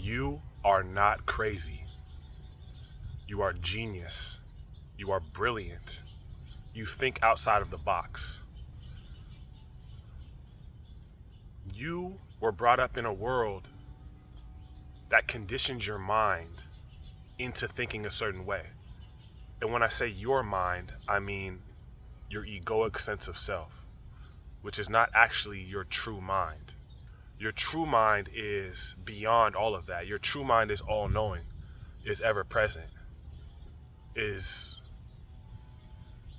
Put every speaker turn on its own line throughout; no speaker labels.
You are not crazy. You are genius. You are brilliant. You think outside of the box. You were brought up in a world that conditions your mind into thinking a certain way. And when I say your mind, I mean your egoic sense of self, which is not actually your true mind. Your true mind is beyond all of that. Your true mind is all knowing, is ever present, is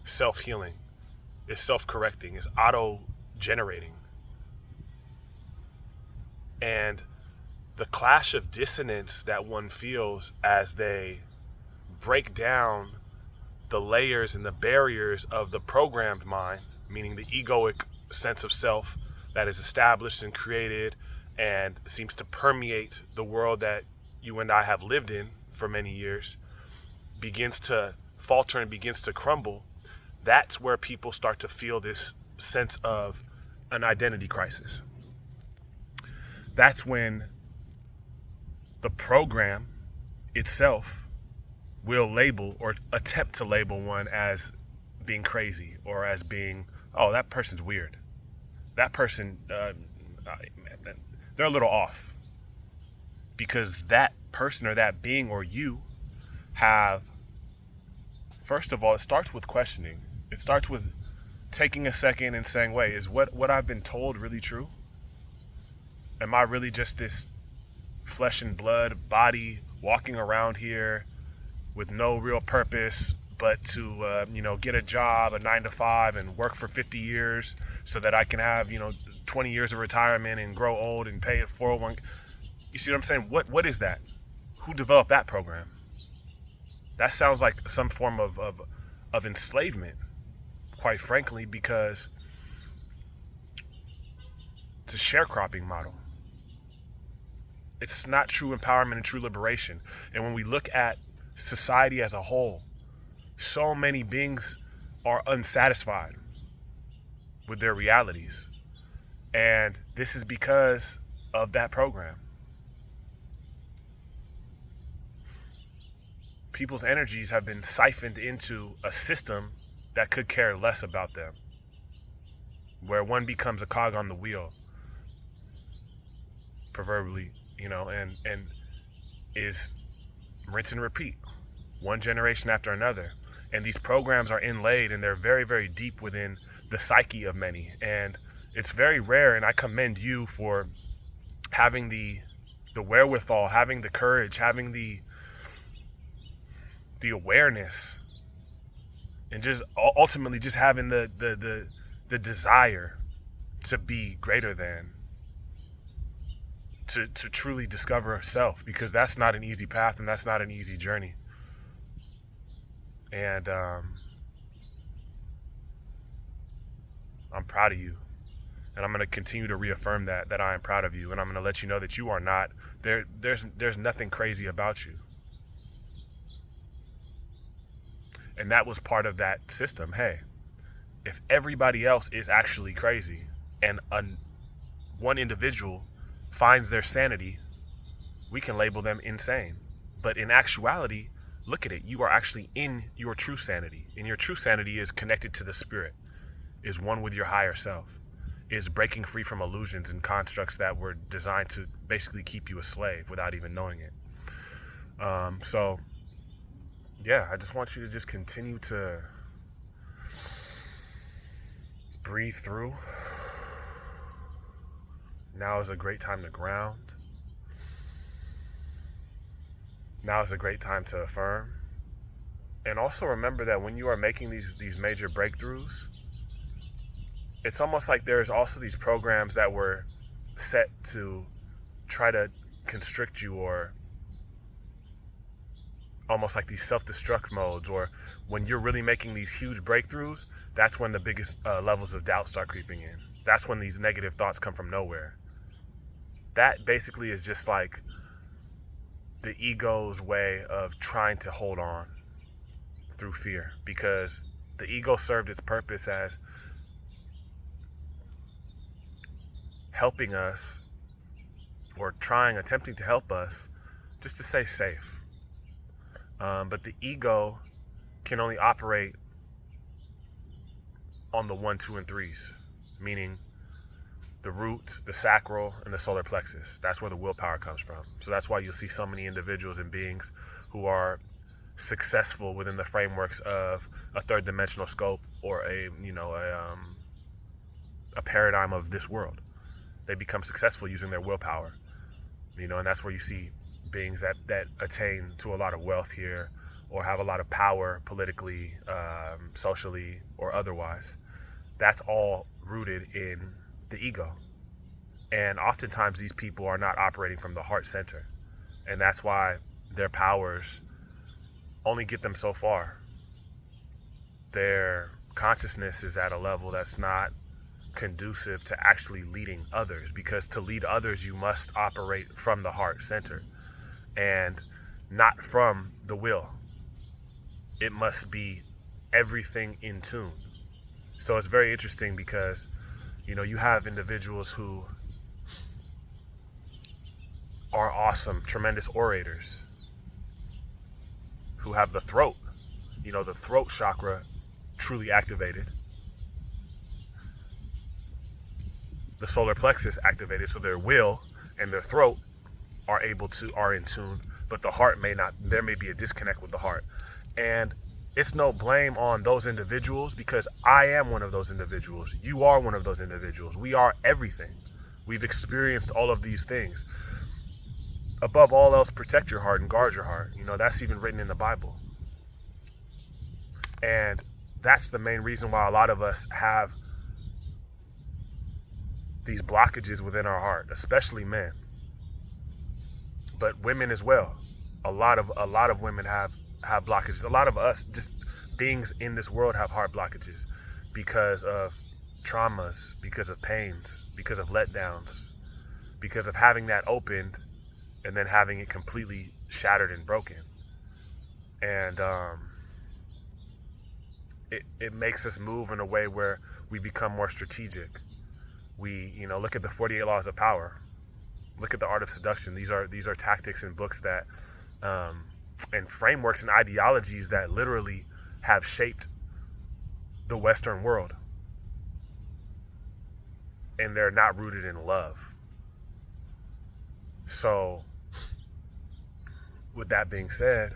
self healing, is self correcting, is auto generating. And the clash of dissonance that one feels as they break down the layers and the barriers of the programmed mind, meaning the egoic sense of self that is established and created and seems to permeate the world that you and I have lived in for many years, begins to falter and begins to crumble. That's where people start to feel this sense of an identity crisis. That's when the program itself will label or attempt to label one as being crazy or as being, oh, that person's weird. That person, they're a little off. Because that person or that being or you have, first of all, it starts with questioning. It starts with taking a second and saying, wait, is what I've been told really true? Am I really just this flesh and blood body walking around here with no real purpose but to get a job, a 9 to 5, and work for 50 years so that I can have 20 years of retirement and grow old and pay a 401? You see what I'm saying? What is that? Who developed that program? That sounds like some form of enslavement, quite frankly, because it's a sharecropping model. It's not true empowerment and true liberation. And when we look at society as a whole, so many beings are unsatisfied with their realities. And this is because of that program. People's energies have been siphoned into a system that could care less about them, where one becomes a cog on the wheel, proverbially, and is rinse and repeat, one generation after another. And these programs are inlaid and they're very, very deep within the psyche of many. And it's very rare, and I commend you for having the wherewithal, having the courage, having the awareness, and just ultimately just having the desire to be greater than, to truly discover self, because that's not an easy path and that's not an easy journey. And I'm proud of you, and I'm going to continue to reaffirm that I am proud of you, and I'm going to let you know that you are not there. There's nothing crazy about you. And that was part of that system. Hey, if everybody else is actually crazy and one individual finds their sanity, we can label them insane. But in actuality, look at it. You are actually in your true sanity. And your true sanity is connected to the spirit, is one with your higher self, is breaking free from illusions and constructs that were designed to basically keep you a slave without even knowing it. So yeah, I just want you to just continue to breathe through. Now is a great time to ground. Now is a great time to affirm. And also remember that when you are making these major breakthroughs, it's almost like there's also these programs that were set to try to constrict you, or almost like these self-destruct modes, or when you're really making these huge breakthroughs, that's when the biggest levels of doubt start creeping in. That's when these negative thoughts come from nowhere. That basically is just like the ego's way of trying to hold on through fear, because the ego served its purpose as helping us, or attempting to help us just to say safe. But the ego can only operate on the 1, 2, and 3s, meaning the root, the sacral, and the solar plexus. That's where the willpower comes from. So that's why you'll see so many individuals and beings who are successful within the frameworks of a third dimensional scope or a paradigm of this world. They become successful using their willpower, and that's where you see beings that attain to a lot of wealth here or have a lot of power politically, socially, or otherwise. That's all rooted in the ego. And oftentimes these people are not operating from the heart center. And that's why their powers only get them so far. Their consciousness is at a level that's not conducive to actually leading others, because to lead others you must operate from the heart center and not from the will. It must be everything in tune. So it's very interesting because you have individuals who are awesome, tremendous orators, who have the throat, the throat chakra truly activated, the solar plexus activated, so their will and their throat are in tune, but the heart may not. There may be a disconnect with the heart. And it's no blame on those individuals, because I am one of those individuals. You are one of those individuals. We are everything. We've experienced all of these things. Above all else, protect your heart and guard your heart. That's even written in the Bible. And that's the main reason why a lot of us have these blockages within our heart, especially men, but women as well. A lot of women have blockages. A lot of us, just beings in this world, have heart blockages because of traumas, because of pains, because of letdowns, because of having that opened and then having it completely shattered and broken. And it makes us move in a way where we become more strategic. We, look at the 48 laws of power. Look at the art of seduction. These are tactics and books that, and frameworks and ideologies that literally have shaped the Western world. And they're not rooted in love. So, with that being said,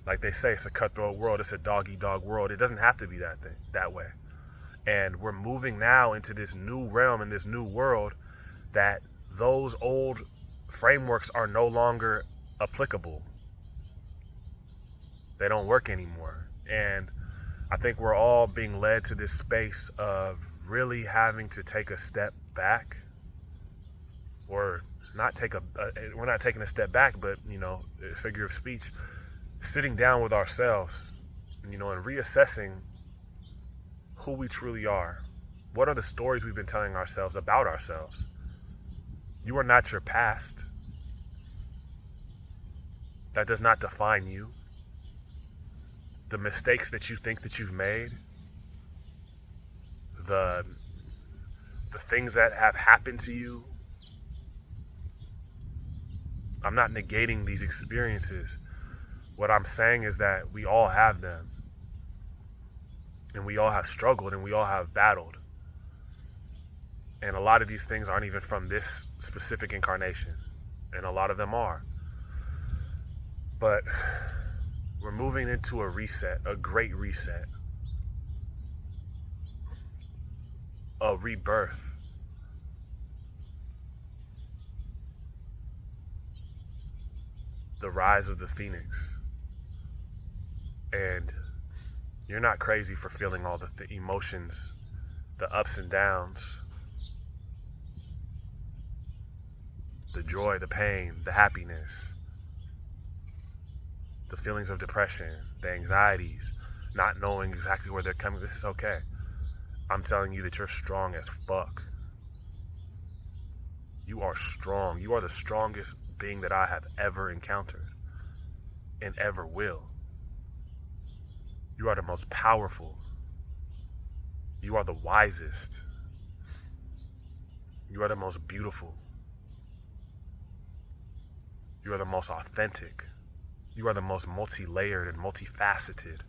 like they say, it's a cutthroat world. It's a dog-eat-dog world. It doesn't have to be that way. And we're moving now into this new realm and this new world that those old frameworks are no longer applicable. They don't work anymore. And I think we're all being led to this space of really having to take a step back, or we're not taking a step back, but, figure of speech, sitting down with ourselves, and reassessing who we truly are. What are the stories we've been telling ourselves about ourselves? You are not your past. That does not define you. The mistakes that you think that you've made, the things that have happened to you, I'm not negating these experiences. What I'm saying is that we all have them. And we all have struggled and we all have battled. And a lot of these things aren't even from this specific incarnation. And a lot of them are. But we're moving into a reset, a great reset. A rebirth. The rise of the phoenix. And you're not crazy for feeling all the emotions, the ups and downs, the joy, the pain, the happiness, the feelings of depression, the anxieties, not knowing exactly where they're coming. This is okay. I'm telling you that you're strong as fuck. You are strong. You are the strongest being that I have ever encountered and ever will. You are the most powerful. You are the wisest. You are the most beautiful. You are the most authentic. You are the most multi-layered and multifaceted.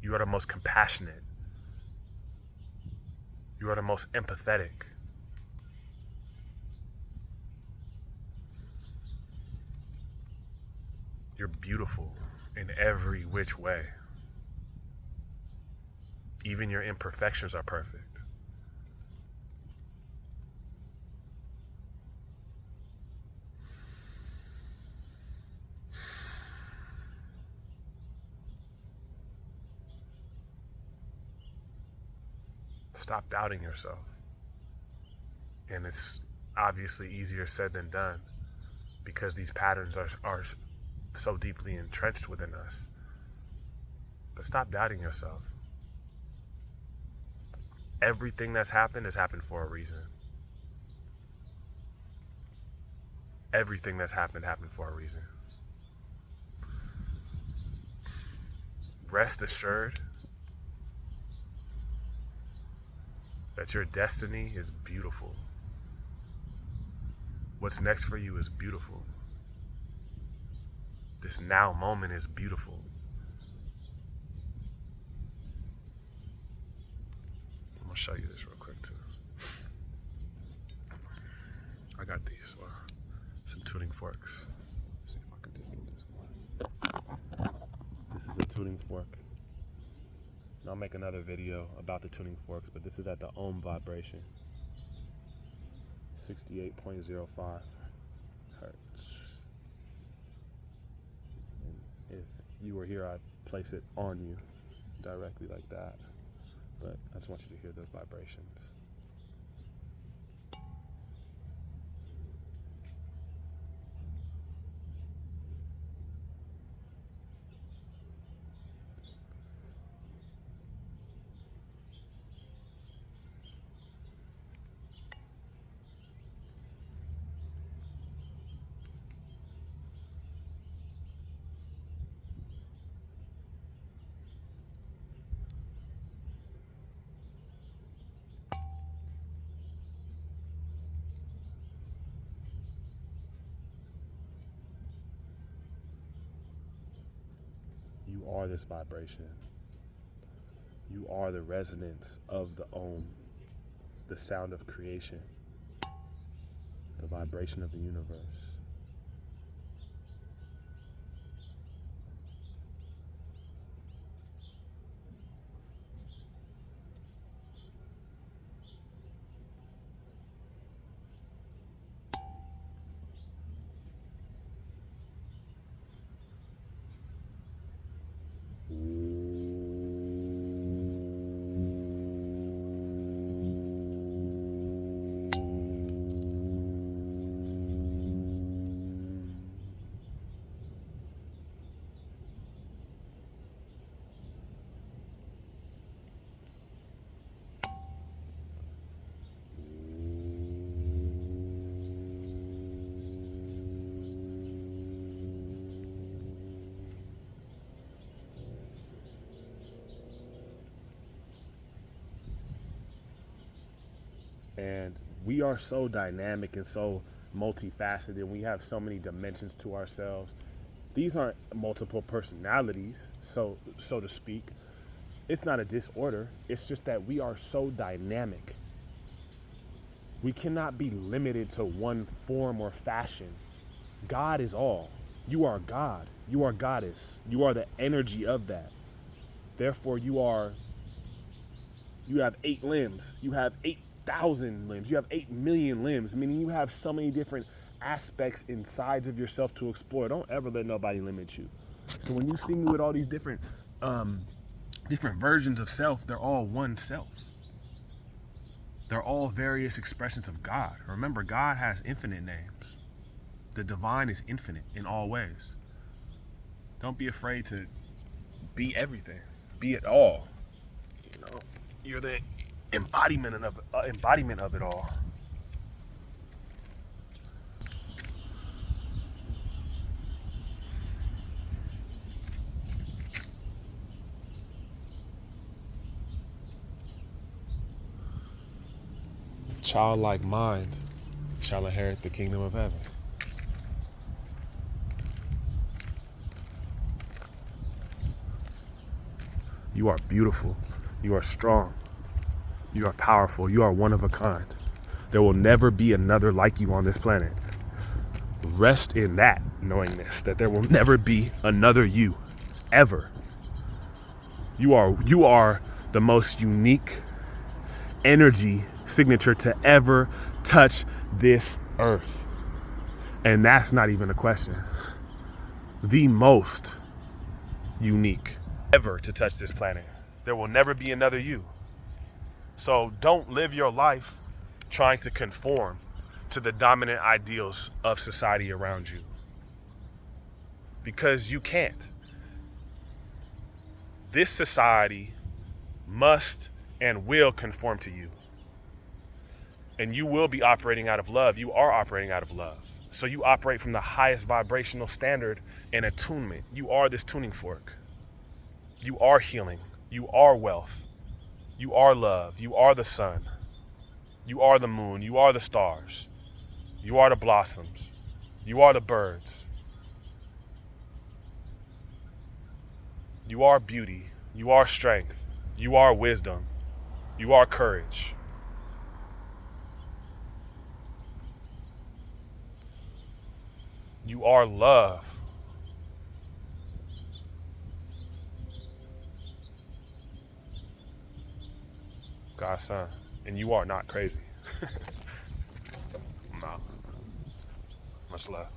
You are the most compassionate. You are the most empathetic. You're beautiful in every which way. Even your imperfections are perfect. Stop doubting yourself. And it's obviously easier said than done because these patterns are so deeply entrenched within us. But stop doubting yourself. Everything that's happened has happened for a reason. Everything that's happened for a reason. Rest assured that your destiny is beautiful. What's next for you is beautiful. This now moment is beautiful. I'm gonna show you this real quick too. I got these, some tuning forks. Let's see if I can just get this one. This is a tuning fork. And I'll make another video about the tuning forks, but this is at the ohm vibration. 68.05 hertz. And if you were here, I'd place it on you directly like that. But I just want you to hear those vibrations. You are this vibration. You are the resonance of the Om, the sound of creation, the vibration of the universe. And we are so dynamic and so multifaceted. We have so many dimensions to ourselves. These aren't multiple personalities, so to speak. It's not a disorder. It's just that we are so dynamic. We cannot be limited to one form or fashion. God is all. You are God. You are goddess. You are the energy of that. Therefore, you have 8 limbs. You have 8,000 limbs. You have 8 million limbs, meaning you have so many different aspects and sides of yourself to explore. Don't ever let nobody limit you. So when you see me with all these different versions of self, they're all one self. They're all various expressions of God. Remember, God has infinite names. The divine is infinite in all ways. Don't be afraid to be everything. Be it all. You know, you're the embodiment of it all. Childlike mind, shall inherit the kingdom of heaven. You are beautiful. You are strong. You are powerful. You are one of a kind. There will never be another like you on this planet. Rest in that knowingness that there will never be another you, ever. You are the most unique energy signature to ever touch this earth. And that's not even a question. The most unique ever to touch this planet. There will never be another you. So don't live your life trying to conform to the dominant ideals of society around you. Because you can't. This society must and will conform to you. And you will be operating out of love. You are operating out of love. So you operate from the highest vibrational standard and attunement. You are this tuning fork. You are healing. You are wealth. You are love. You are the sun. You are the moon. You are the stars. You are the blossoms. You are the birds. You are beauty. You are strength. You are wisdom. You are courage. You are love. God's son. And you are not crazy. No. Much love.